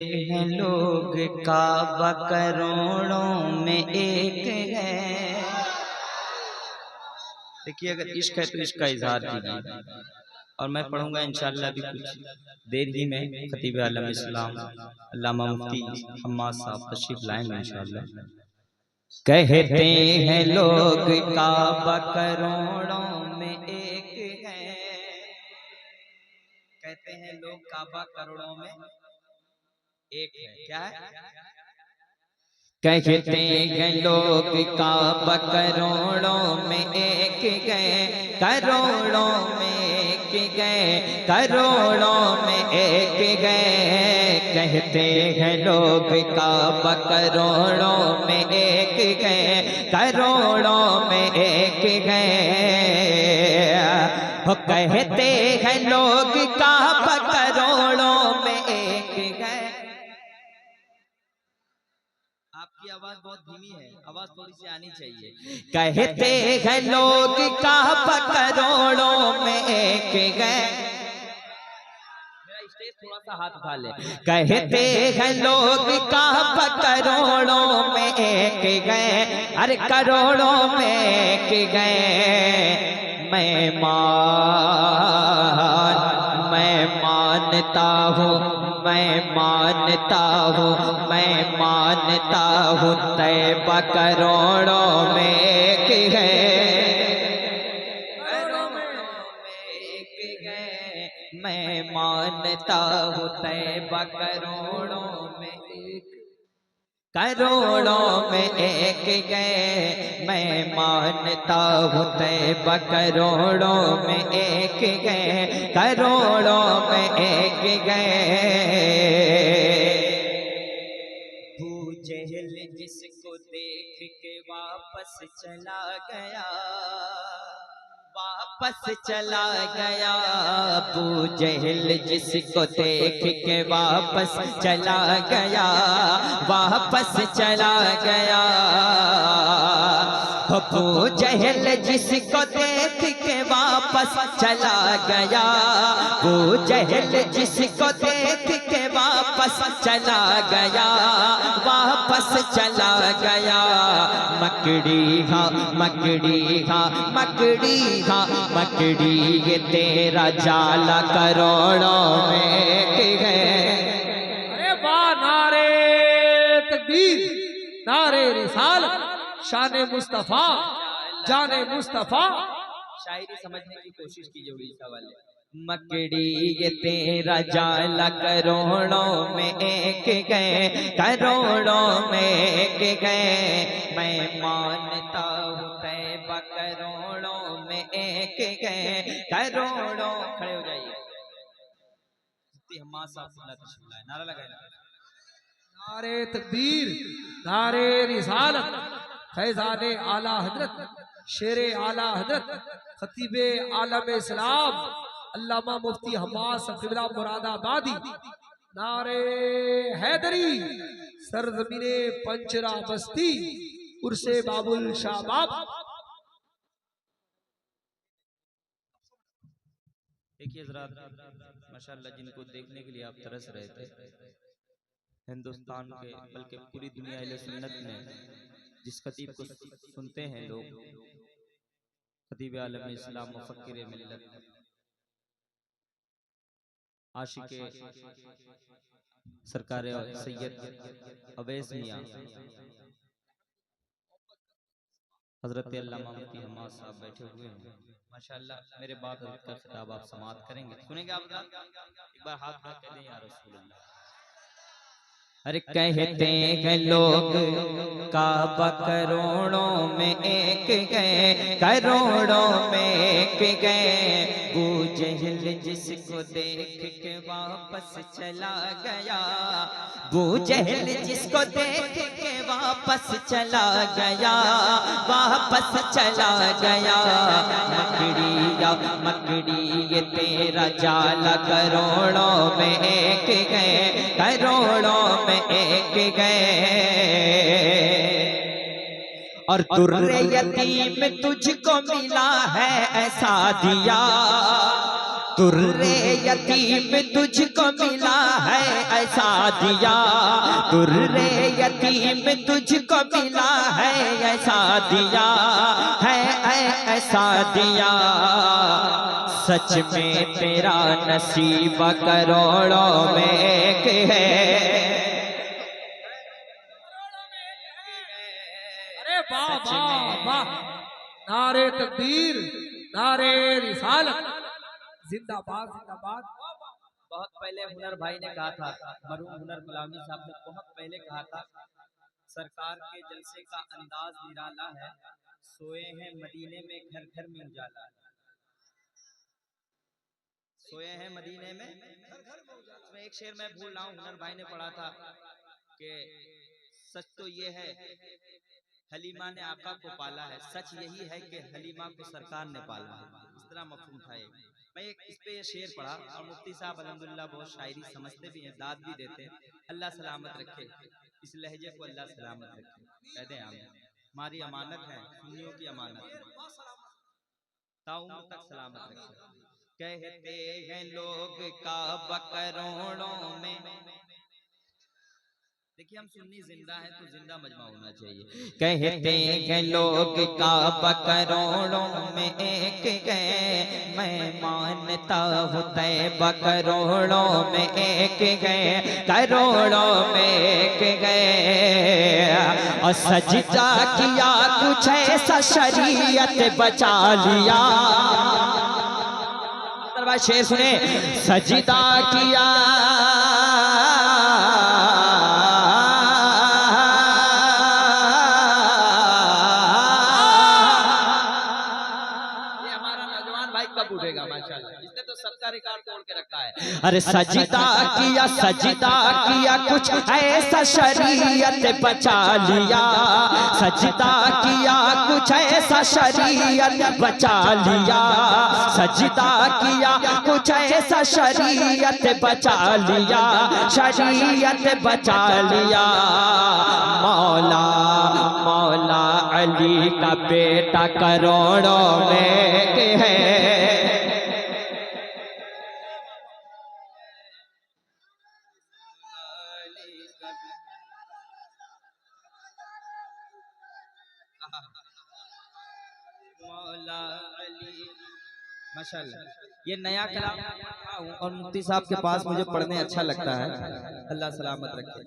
हैं लोग काबा करोड़ों में एक है। देखिए, अगर इश्क है तो इश्क का इजहार कीजिए। और मैं पढ़ूंगा इंशाअल्लाह भी कुछ देर ही में खतीब आलम इस्लाम अल्लामा मुफ्ती हम्माद साहब तशरीफ लाएंगे इंशाअल्लाह। कहते हैं लोग काबा करोड़ों में एक है। कहते हैं लोग काबा करोड़ों में एक है। क्या है? कहते हैं लोग काबा करोड़ों में एक गए, करोड़ों में एक गए, करोड़ों में एक गए। कहते हैं लोग काबा करोड़ों में एक गए, करोड़ों में एक गए। कहते हैं लोग काबा करोड़ों में एक गए। आपकी आवाज बहुत धीमी है, आवाज थोड़ी सी आनी चाहिए। कहते हैं लोग काबा करोड़ों में एक गए। मेरा स्टेज थोड़ा सा हाथ उठा ले। कहते हैं लोग काबा करोड़ों में एक गए, अरे करोड़ों में एक गए। मैं मानता हूँ, मैं मानता हूँ, मैं मानता हूँ तैबा करोड़ों में एक है, करोड़ों में एक है। मैं मानता हूँ तैबा करोड़ों में एक, करोड़ों में एक गए। मैं मानता हूँ तैबा करोड़ों में एक गए, करोड़ों में एक गए। अबू जहल जिसको देख के वापस चला गया, वापस चला गया। अबू जहल जिसको देख के वापस चला गया, वापस चला गया। अबू जहल जिसको देख के वापस चला गया, अबू जहल जिसको देख के वापस चला गया, वापस चला गया। मकड़ी हाँ मकड़ी हाँ मकड़ी हाँ मकड़ी, ये तेरा जाला करोड़ों में एक है। अरे वाह, नारे तकबीर, नारे रिसालत, शान मुस्तफा, जाने मुस्तफा। शायरी समझने की कोशिश कीजिए उड़ीसा वाले। मकड़ी ये तेरा जाला करोड़ों में एक गए, करोड़ों में एक गए। मैं मानता हूँ तैबा करोड़ों में एक गए, करोड़ों। खड़े हो जाइए। नारा लगाए। नारे तकबीर, नारे रिसालत, फैजाने आला हजरत, शेरे आला हजरत, खतीबे आलम इस्लाम अल्लामा मुफ्ती हम्माद क़िबला मुरादाबादी। नारे हैदरी, सरजमीने पंचरा बस्ती, उर्से बाबुल शाबाब। देखिए जरा माशाअल्लाह, जिनको देखने के लिए आप तरस रहे थे, हिंदुस्तान के बल्कि पूरी दुनिया अहले सुन्नत में जिस खतीब को सुनते हैं लोग, खतीब आलम इस्लाम मुफक्किर मिल्लत आशिके सरकार सैयद अवैस मियां हजरत अल्लामा मुफ्ती हम्माद साहब बैठे हुए हैं माशाअल्लाह। मेरे बाद का खिताब आप समाप्त करेंगे, सुनेंगे आप। एक बार हाथ उठा के दें या रसूल अल्लाह। अरे कहते हैं लोग काबा करोड़ों में एक गए, करोड़ों में एक गए। अबू जहल जिसको देख के वापस चला गया, अबू जहल जिसको देख के वापस चला गया, वापस चला गया। मकड़ी या मकड़ी ये तेरा जाला करोड़ों में एक गए, करोड़ों में एक गए। और दुर्रे यतीम तुझको मिला है ऐसा दिया, दुर्रे यतीम तुझको मिला है ऐसा दिया, दुर्रे यतीम तुझको मिला है ऐसा दिया है, ऐसा दिया। सच में तेरा नसीब करोड़ों में एक है। अरे वाह वाह वाह, नारे तकबीर, नारे रिसालत, जिंदाबाद जिंदाबाद। बहुत पहले हुनर भाई ने कहा था, मरूम हुनर गुलामी साहब ने बहुत पहले कहा था, सरकार के जलसे का अंदाज निराला है, सोए हैं मदीने में घर घर में उजाला है। सोए हैं मदीने में घर घर में उजाला। उसमें एक शेर मैं भूल रहा हूँ, हुनर भाई ने पढ़ा था कि सच तो ये है हलीमा ने आका को पाला है, सच यही है कि हलीमा को सरकार ने पाला है। इस तरह मफहूम था ये। मैं इस पे ये शेर पढ़ा और मुफ्ती साहब अल्हम्दुलिल्लाह बहुत शायरी समझते भी हैं, दाद भी देते हैं। अल्लाह सलामत रखे, इस लहजे को अल्लाह सलामत रखे। कह दें आमीन। हमारी अमानत है, सुन्नियों की अमानत है, ताउम्र तक सलामत रखे। कहते हैं लोग काबा करोड़ों में, देखिए हम सुन्नी जिंदा है तो जिंदा मजमा होना चाहिए। कहते हैं लोग काबा करोड़ों में एक है, मैं मानता हूँ तैबा करोड़ों में एक है, करोड़ों में एक है। और सजदा किया कुछ ऐसा शरीयत बचा लिया। शेर सुने, सजदा किया कब उठेगा माशाल्लाह, इसने तो सबका रिकॉर्ड तोड़ के रखा है। अरे सजदा किया कुछ ऐसा शरीयत बचा लिया, सजदा किया कुछ ऐसा शरीयत बचा लिया, सजदा किया कुछ ऐसा शरीयत बचा लिया, शरीयत बचा लिया। मौला मौला अली का बेटा करोड़ों में है। मौला अली माशाल्लाह, ये नया कलाम और मुफ्ती साहब के पास मुझे पढ़ने अच्छा लगता है। अल्लाह सलामत रखे।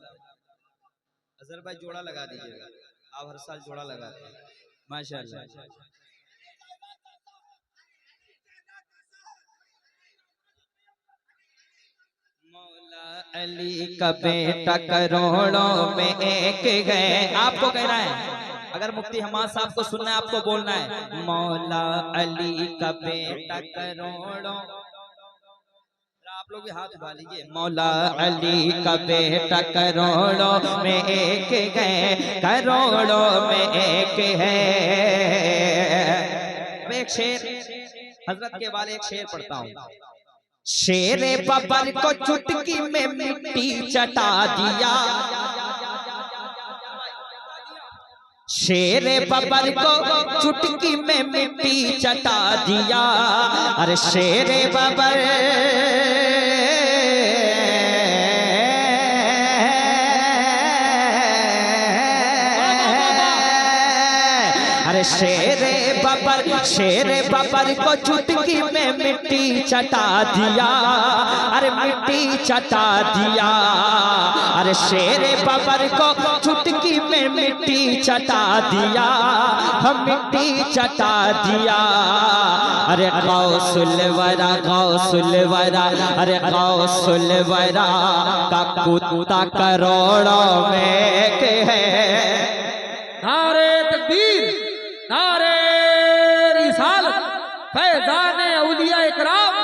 अजहर भाई जोड़ा लगा दीजिएगा, आप हर साल जोड़ा लगाते हैं माशाल्लाह। मौला अली का बेटा करोड़ों में एक है। आपको कहना है, अगर मुफ्ती हमाद साहब को सुनना है आपको बोलना है, मौला अली का बेटा करोड़ों। आप लोग भी हाथ उठा लीजिए। मौला अली का बेटा करोड़ों में एक है, करोड़ों में एक है। अब एक शेर हजरत के वाले एक शेर पढ़ता हूँ। शेरे बबर को चुटकी में मिट्टी चटा दिया, शेरे बबर को चुटकी में मिट्टी चटा दिया। अरे शेरे बबर अरे शेरे बबर को चुटकी में मिट्टी चटा दिया, अरे मिट्टी चटा दिया। अरे शेरे बबर को चुटकी में मिट्टी चटा दिया, हम मिट्टी चटा दिया। अरे गौसुल वरा अरे गौसुल वरा का कुत्ता करोड़ों में है। नारे तकबीर, नारे रिसालत, फैज़ान औलिया इकराम।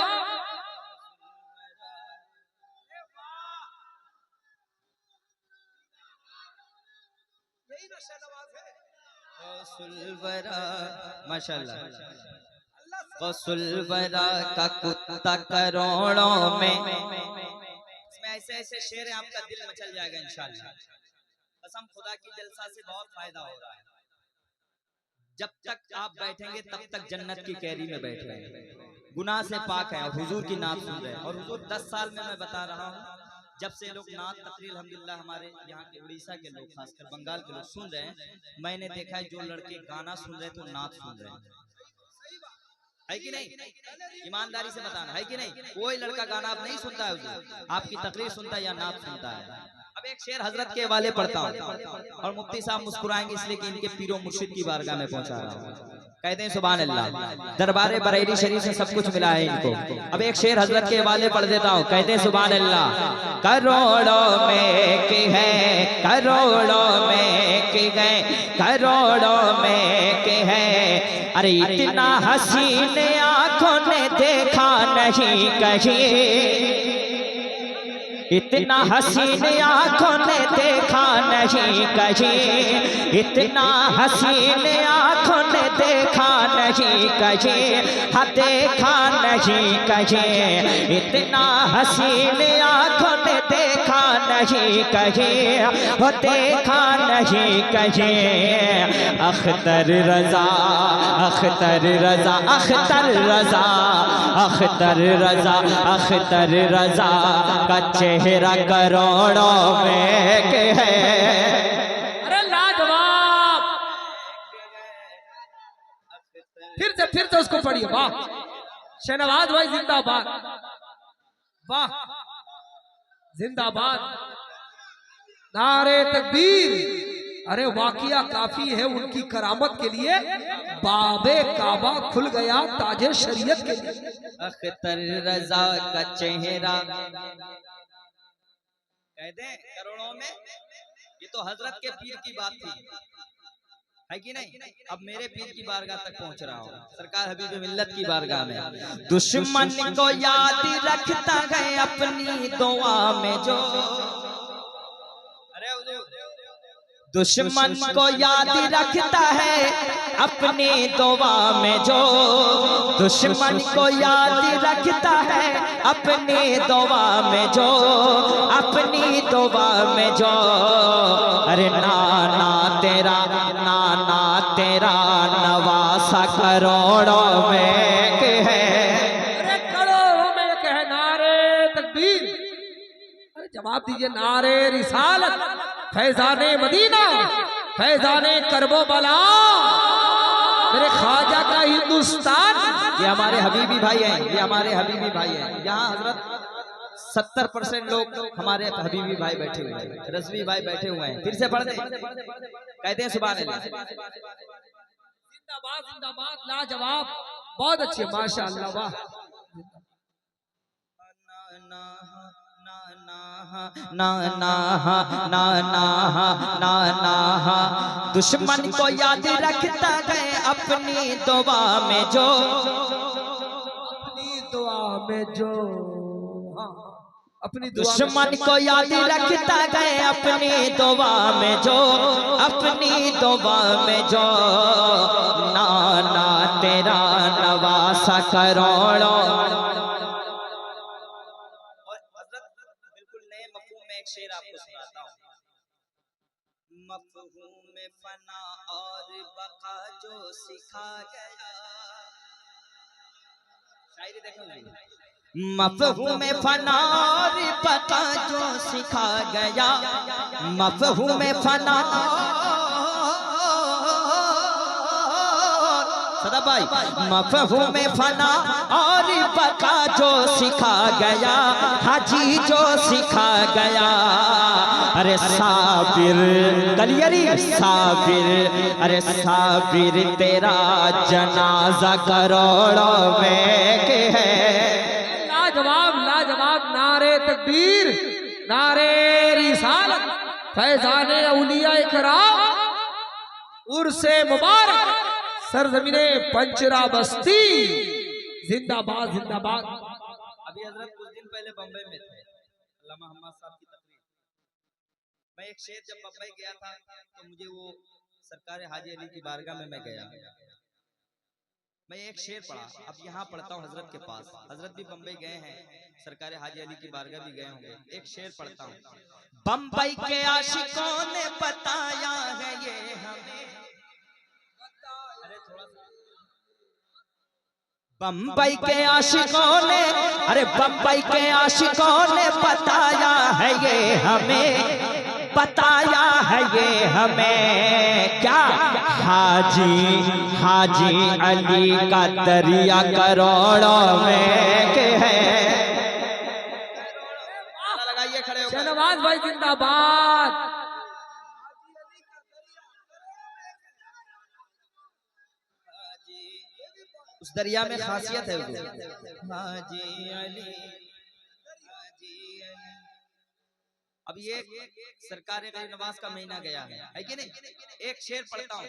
माशाल्लाह, गौसुलवरा का कुत्ता करोड़ों में। इसमें ऐसे ऐसे शेर हैं, आपका दिल मचल जाएगा इंशाल्लाह। कसम खुदा की, जलसा से बहुत फायदा हो रहा है। जब तक आप बैठेंगे तब तक जन्नत की कैरी में बैठ रहे हैं, गुनाह से पाक है और हुजूर की नात सुन रहे हैं। और हुजूर 10 साल में मैं बता रहा हूँ जब से लोग नात तकरीर अल्हम्दुलिल्लाह हमारे यहाँ के उड़ीसा के लोग खासकर बंगाल के लोग सुन रहे हैं, मैंने देखा है जो लड़के गाना सुन रहे थे वो नात सुन रहे हैं, है कि नहीं? ईमानदारी से बताना, है कि नहीं? कोई लड़का गाना आप नहीं सुनता है, आपकी तकरीर सुनता है या नात सुनता है। अब एक शेर हजरत के हवाले पढ़ता हूँ और मुफ्ती साहब मुस्कुराएंगे इसलिए कि इनके पीरो मुर्शिद की बारगाह में पहुंचा रहा हूँ। कहते हैं सुभान अल्लाह, दरबारे बरेली शरीफ से सब कुछ मिला है इनको। अब एक शेर हजरत के हवाले पढ़ देता हूँ। कहते हैं सुभान अल्लाह, करोड़ों में की है, करोड़ों में की गए, करोड़ों में की है, अरे इतना हसीन आंखों ने देखा नहीं कहीं, इतना हसीन आंखों ने देखा नहीं कहीं, इतना हसीन आंखों ने देखा नहीं कहीं, हाँ देखा नहीं कहीं, इतना हसीन आंखों ने देखा नहीं कहीं, वो देखा नहीं कहीं। अख्तर रजा, अख्तर रजा, अख्तर रजा, अख्तर रजा, अख्तर रजा का चेहरा करोड़ों में के है। अरे लाजवाब, फिर से उसको पढ़िए। वाह शहनवाज भाई, जिंदाबाद, वाह जिंदाबाद, नारे तकबीर। अरे वाकिया काफी है उनकी करामत के लिए, बाबे काबा खुल गया ताजे शरीयत के लिए। अख्तर रजा का चेहरा कहते हैं करोड़ों में, ये तो हजरत के पीर की बात थी, है कि नहीं? अब मेरे पीर की बारगाह तक पहुंच रहा हूँ, सरकार हबीब मिल्लत की बारगाह में। दुश्मन को याद रखता है अपनी दुआ में जो, दुश्मन को याद रखता है अपनी दुआ में जो, दुश्मन को याद रखता है अपनी दुआ में जो, अपनी दुआ में जो, अरे नाना तेरा, नाना तेरा नवासा करोड़ों में के है। अरे करोड़ों में के है, नारे तकबीर। अरे जवाब दीजिए, नारे रिसालत, फैजाने मदीना, फैजाने करबो बला, मेरे ख्वाजा का हिंदुस्तान। ये हमारे हबीबी भाई हैं, ये हमारे हबीबी भाई हैं। यहाँ हजरत 70% लोग हमारे हबीबी भाई बैठे हुए हैं, रजवी भाई बैठे हुए हैं। फिर से पढ़ दे, कहते हैं सुभान अल्लाह। जिंदाबाद जिंदाबाद, लाजवाब, बहुत अच्छे, माशाअल्लाह, वाह। ना ना ना ना ना ना, दुश्मन को याद रखता है अपनी दुआ में जो, अपनी दुआ में जो, हाँ अपनी दुश्मन को याद रखता है अपनी दुआ में जो, अपनी दुआ में जो, नाना तेरा नवासा करोड़ों। एक शेर आपको सुनाता हूँ, मफ़हूम फना और बका जो सिखा गया, शायरी देखो, मफ़हूम फना और बका जो सिखा गया, मफ़हूम फना, सदा भाई, मफ़हूम फना और बका जो सिखा गया, हाजी जो सिखा गया, अरे साबिर कलियरी साबिर, अरे साबिर तेरा जनाजा करोड़ों में के है। लाजवाब लाजवाब, नारे तकबीर, नारे रिसालत, फैजाने औलिया इकराम, उर्से मुबारक, सरजमीने पंचरा बस्ती, जिंदाबाद जिंदाबाद। अभी हजरत कुछ दिन पहले बम्बई में थे, अल्लामा हम्मद साहब की तकरीर। मैं एक शेर, जब बम्बई गया था तो मुझे वो सरकार हाजी अली की बारगाह में मैं गया, मैं एक शेर पढ़ा। अब यहाँ पढ़ता हूँ हजरत के पास, हजरत भी बम्बई गए हैं, सरकार हाजी अली की बारगाह भी गए होंगे। एक शेर पढ़ता हूँ, बम्बई के आशिकों ने बताया है ये हमें, बम्बई के आशिकों ने, अरे बम्बई के आशिकों ने बताया है ये हमें, बताया है ये हमें क्या, हाजी हाजी अली का दरिया करोड़ों में के है। लगाइए खड़े होकर। शहनवाज भाई जिंदाबाद। उस दरिया में खासियत है हाजी अली, हाजी अली। अब ये सरकार गरीब नवाज का महीना गया है कि नहीं? एक शेर पढ़ता हूँ।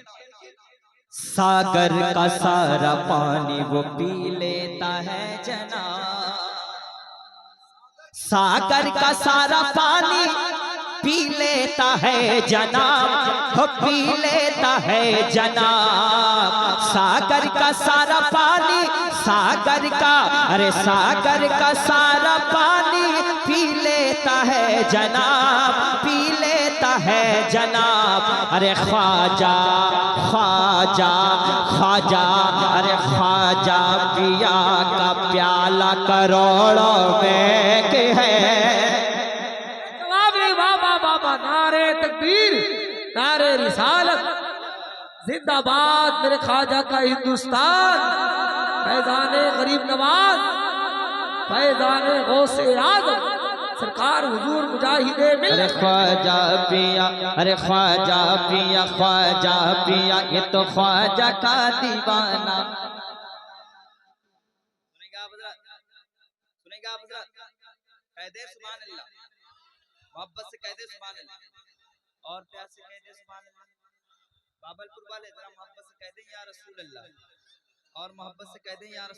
सागर का सारा पानी वो पी लेता है जनाब, सागर का सारा पानी पी लेता है जनाब, हो पी लेता है जनाब। सागर का सारा पानी, सागर का, अरे सागर का सारा पानी पी लेता है जनाब, पी लेता है जनाब। अरे ख्वाजा ख्वाजा ख्वाजा, अरे ख्वाजा पिया का प्याला करोड़ों में के है। नारे तकबीर, नारे रिसालत, जिंदाबाद मेरे ख्वाजा का हिंदुस्तान, फैजाने गरीब नवाज, फैजाने गौसे आज़म सरकार हुजूर मुजाहिदे मिल्लत। अरे ख्वाजा पिया, अरे ख्वाजा पिया, ख्वाजा पिया, ये तो ख्वाजा का दीवाना। सुनेगा आप हज़रत, सुनेगा आप हज़रत, कह दे सुभान अल्लाह, मोहब्बत से कह दे सुभान अल्लाह, और प्यार से कह दे सुभान अल्लाह। बाबलपुर वाले जरा मोहब्बत से कह दे या रसूल अल्लाह, और मोहब्बत से कह दे या रसूल।